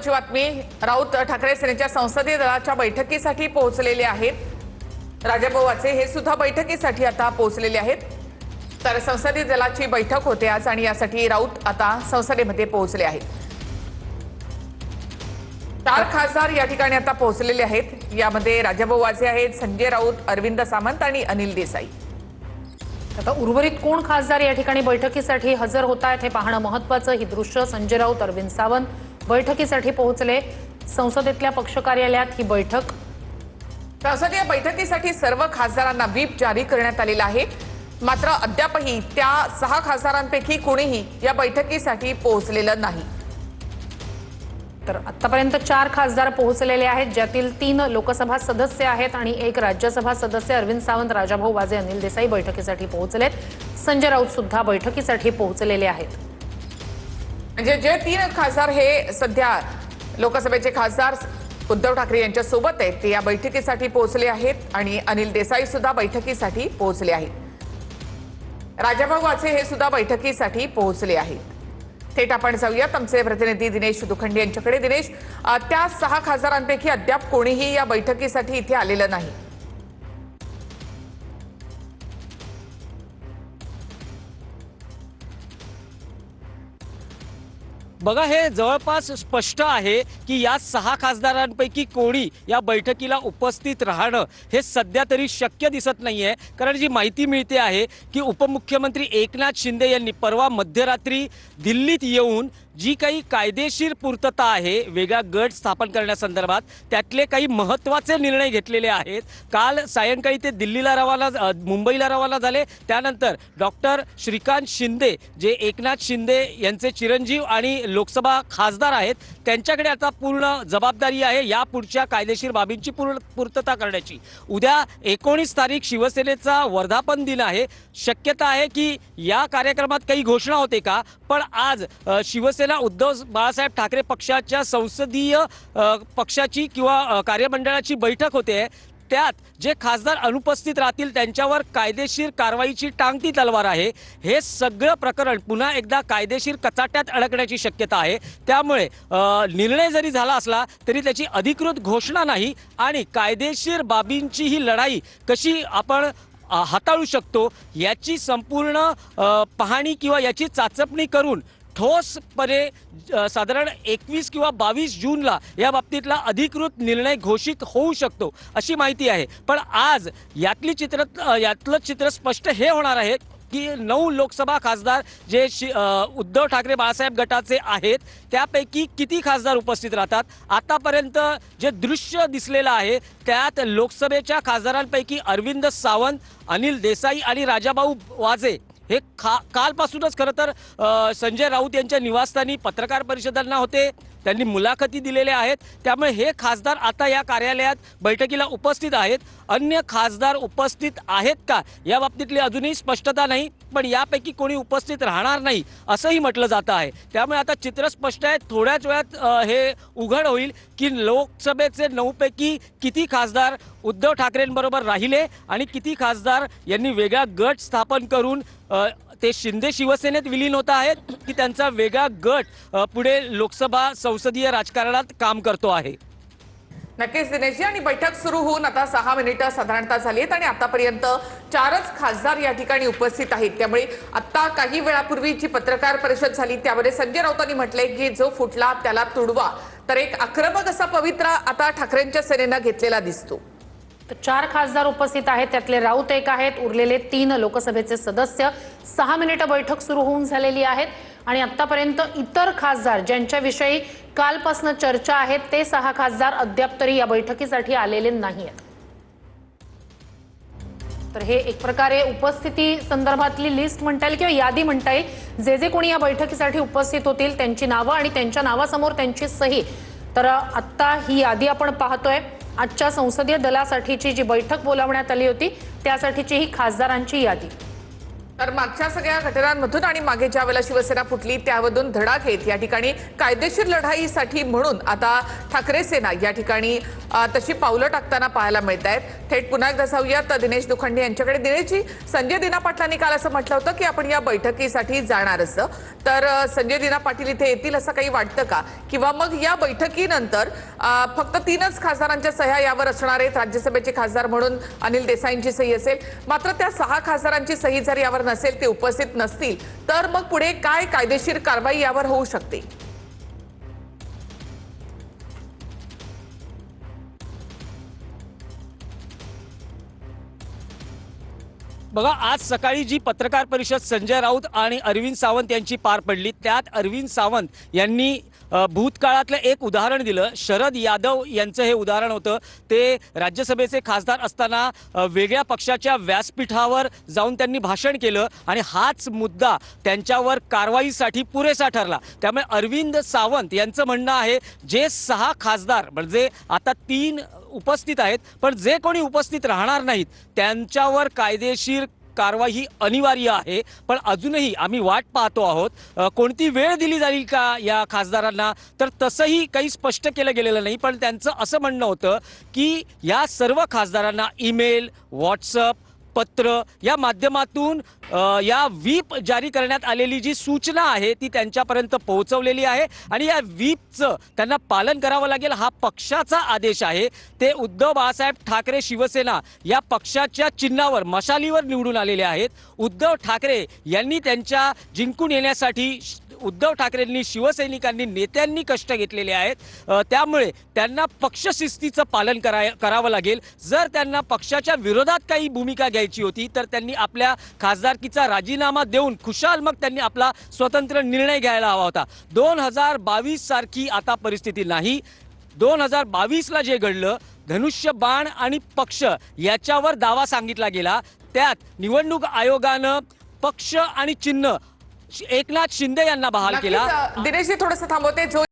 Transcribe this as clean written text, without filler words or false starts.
महत्त्वाची बातमी, राऊत ठाकरे सेनेच्या संसदीय दलाच्या बैठकीसाठी पोहोचलेले आहेत। राजाभाऊ वाजे हे सुद्धा बैठकीसाठी आता पोहोचलेले आहेत। तर संसदीय दलाची बैठक होते आज आणि यासाठी राऊत आता संसदेमध्ये पोहोचले आहेत। 4 खासदार या ठिकाणी आता पोहोचलेले आहेत। यामध्ये राजाभाऊ वाजे आहेत, संजय राऊत, अरविंद सावंत आणि अनिल देसाई। आता उर्वरित कोण खासदार या ठिकाणी बैठकीसाठी हजर होत आहेत हे पाहणं महत्त्वाचं। ही दृश्य संजय राऊत, अरविंद सावंत बैठकीसाठी पोहोचले। संसदेतल्या पक्ष कार्यालयात ही बैठक। संसदीय बैठकीसाठी सर्व खासदारांना व्हीप जारी करण्यात आलेला आहे। मात्र अद्यापही त्या 6 खासदारांपैकी कोणीही या बैठकीसाठी पोहोचलेलं नाही। तर आतापर्यंत 4 खासदार पोहोचलेले आहेत, ज्यातील 3 लोकसभा सदस्य आहेत आणि 1 राज्यसभा सदस्य। अरविंद सावंत, राजाभाऊ वाजे, अनिल देसाई बैठकीसाठी पोहोचलेत। संजय राऊत सुद्धा बैठकीसाठी पोहोचलेले आहेत। म्हणजे जे 3 खासदार हे सध्या लोकसभेचे खासदार उद्धव ठाकरे यांच्या सोबत आहेत, ते या बैठकीसाठी पोहोचले आहेत आणि अनिल देसाई सुद्धा बैठकीसाठी पोहोचले आहेत। राजाभाऊ वाजे हे सुद्धा बैठकीसाठी पोहोचले आहेत। थेट आपण जाऊयात आमचे प्रतिनिधी दिनेश दुखंडे यांच्याकडे। दिनेश, त्या 6 खासदारांपैकी अद्याप कोणीही या बैठकीसाठी इथे आलेलं नाही। बघा, हे जवळपास स्पष्ट आहे की या 6 खासदारांपैकी कोणी या बैठकीला उपस्थित राहणं हे सध्या तरी शक्य दिसत नाहीये। कारण जी माहिती मिळते आहे की उपमुख्यमंत्री एकनाथ शिंदे यांनी परवा मध्यरात्री दिल्लीत येऊन जी काही कायदेशीर पूर्तता आहे वेगळा गट स्थापन करण्यासंदर्भात त्यातले काही महत्त्वाचे निर्णय घेतलेले आहेत। काल सायंकाळी ते दिल्लीला मुंबईला रवाना झाले। त्यानंतर डॉक्टर श्रीकांत शिंदे जे एकनाथ शिंदे यांचे चिरंजीव आणि लोकसभा खासदार आहेत, त्यांच्याकडे आता पूर्ण जबाबदारी आहे या पुढच्या कायदेशीर बाबींची पूर्तता करण्याची। उद्या 19 तारीख शिवसेनेचा वर्धापन दिन आहे। शक्यता आहे की या कार्यक्रमात काही घोषणा होते का, पण आज शिवसेना उद्धव बाळासाहेब ठाकरे पक्षाच्या संसदीय पक्षाची किंवा कार्यमंडळाची बैठक होते। त्यात जे खासदार अनुपस्थित राहतील त्यांच्यावर कायदेशीर कारवाईची टांगती तलवार आहे। हे सगळं प्रकरण पुन्हा एकदा कायदेशीर कचाट्यात अडकण्याची शक्यता आहे। त्यामुळे निर्णय जरी झाला असला तरी त्याची अधिकृत घोषणा नाही आणि कायदेशीर बाबींची ही लढाई कशी आपण हाताळू शकतो याची संपूर्ण पाहणी किंवा याची चाचपणी करून ठोसपणे साधारण 21 किंवा 22 जूनला या बाबतीतला अधिकृत निर्णय घोषित होऊ शकतो अशी माहिती आहे। पण आज यातलं चित्र स्पष्ट हे होणार आहे की 9 लोकसभा खासदार जे उद्धव ठाकरे बाळासाहेब गटाचे आहेत त्यापैकी किती खासदार उपस्थित राहतात। आतापर्यंत जे दृश्य दिसलेलं आहे त्यात लोकसभेच्या खासदारांपैकी अरविंद सावंत, अनिल देसाई आणि राजाभाऊ वाजे हे कालपासूनच खरं तर संजय राऊत यांच्या निवासस्थानी पत्रकार परिषदांना होते, त्यांनी मुलाखती दिलेल्या आहेत। त्यामुळे हे खासदार आता या कार्यालयात बैठकीला उपस्थित आहेत। अन्य खासदार उपस्थित आहेत का या बाबतीतली अजूनही स्पष्टता नाही, पण यापैकी कोणी उपस्थित राहणार नाही असंही म्हटलं जातं आहे। त्यामुळे आता चित्र स्पष्ट आहे। थोड्याच वेळात हे उघड होईल की लोकसभेचे 9 पैकी किती खासदार उद्धव ठाकरेंबरोबर राहिले आणि किती खासदार यांनी वेगळा गट स्थापन करून ते शिंदे शिवसेनेत विलीन होत आहेत की त्यांचा वेगळा गट पुढे लोकसभा संसदीय राजकारणात काम करतो आहे। नक्कीच दिनेशजी, आणि बैठक सुरू होऊन आता 6 मिनिटं साधारणतः झाली आहेत आणि आतापर्यंत 4च खासदार या ठिकाणी उपस्थित आहेत। त्यामुळे आता काही वेळापूर्वी जी पत्रकार परिषद झाली त्यामध्ये संजय राऊतांनी म्हटलंय की जो फुटला त्याला तुडवा। तर एक आक्रमक असा पवित्रा आता ठाकरेंच्या सेनेनं घेतलेला दिसतो। 4 खासदार उपस्थित आहेत, त्यातले राऊत 1 आहेत, उरलेले 3 लोकसभेचे सदस्य। 6 मिनिटं बैठक सुरू होऊन झालेली आहेत आणि आतापर्यंत इतर खासदार ज्यांच्याविषयी कालपासून चर्चा आहेत ते 6 खासदार अद्याप तरी या बैठकीसाठी आलेले नाहीत। तर हे एक प्रकारे उपस्थिती संदर्भातली लिस्ट म्हणता येईल किंवा यादी म्हणता येईल। जे कोणी या बैठकीसाठी उपस्थित होतील त्यांची नावं आणि त्यांच्या नावासमोर त्यांची सही। तर आता ही यादी आपण पाहतोय। आजच्या संसदीय दलासाठीची जी बैठक बोलावण्यात आली होती त्यासाठीची ही खासदारांची यादी। तर मागच्या सगळ्या घटनांमधून आणि मागे ज्या वेळेला शिवसेना फुटली त्यामधून धडा घेत या ठिकाणी कायदेशीर लढाईसाठी म्हणून आता ठाकरे सेना या ठिकाणी तशी पावलं टाकताना पाहायला मिळत आहेत. थेट पुन्हा एकदा जाऊयात दिनेश दुखंडे यांच्याकडे. दिनेशजी, संजय दिना पाटलांनी काल असं म्हटलं होतं की आपण या बैठकीसाठी जाणार असं, तर संजय दिना पाटील इथे येतील असं काही वाटतं का? किंवा मग या बैठकीनंतर फक्त 3च खासदारांच्या सह्या यावर असणार आहेत, राज्यसभेचे खासदार म्हणून अनिल देसाईंची सही असेल, मात्र त्या 6 खासदारांची सही जर यावर नसेल, ते उपस्थित नसतील, तर मग पुढे काय कायदेशीर कारवाई यावर होऊ शकते? बघा, आज सकाळी जी पत्रकार परिषद संजय राऊत आणि अरविंद सावंत यांची पार पडली, त्यात अरविंद सावंत यांनी भूतकाळातलं एक उदाहरण दिलं. शरद यादव यांचं हे उदाहरण होतं. ते राज्यसभेचे खासदार असताना वेगळ्या पक्षाच्या व्यासपीठावर जाऊन त्यांनी भाषण केलं आणि हाच मुद्दा त्यांच्यावर कारवाईसाठी पुरेसा ठरला. त्यामुळे अरविंद सावंत यांचं म्हणणं आहे, जे 6 खासदार म्हणजे आता 3 उपस्थित आहेत, पण जे कोणी उपस्थित राहणार नाहीत त्यांच्यावर कायदेशीर कारवाई ही अनिवार्य आहे. पण अजूनही आम्ही वाट पाहतो आहोत कोणती वेळ दिली जाईल का या खासदारांना, तर तसंही काही स्पष्ट केलं गेलेलं नाही. पण त्यांचं असं म्हणणं होतं की या सर्व खासदारांना ईमेल, व्हॉट्सअप, पत्र या माध्यमातून या व्हीप जारी करण्यात आलेली जी सूचना आहे ती त्यांच्यापर्यंत पोहोचवलेली आहे आणि या व्हीपचं त्यांना पालन करावं लागेल. हा पक्षाचा आदेश आहे. ते उद्धव बाळासाहेब ठाकरे शिवसेना या पक्षाच्या चिन्हावर, मशालीवर निवडून आलेले आहेत. उद्धव ठाकरे यांनी त्यांच्या जिंकून येण्यासाठी उद्धव ठाकरेंनी, शिवसैनिकांनी, नेत्यांनी कष्ट घेतलेले आहेत. त्यामुळे त्यांना पक्षशिस्तीचं पालन करावं लागेल. जर त्यांना पक्षाच्या विरोधात काही भूमिका घ्यायची होती तर त्यांनी आपल्या खासदारकीचा राजीनामा देऊन खुशाल मग त्यांनी आपला स्वतंत्र निर्णय घ्यायला हवा होता. 2022 सारखी आता परिस्थिती नाही. 2022ला जे घडलं, धनुष्यबाण आणि पक्ष याच्यावर दावा सांगितला गेला. त्यात निवडणूक आयोगानं पक्ष आणि चिन्ह एकनाथ शिंदे यांना बहाल केला. दिनेशजी, थोडंसं थांबवते. जो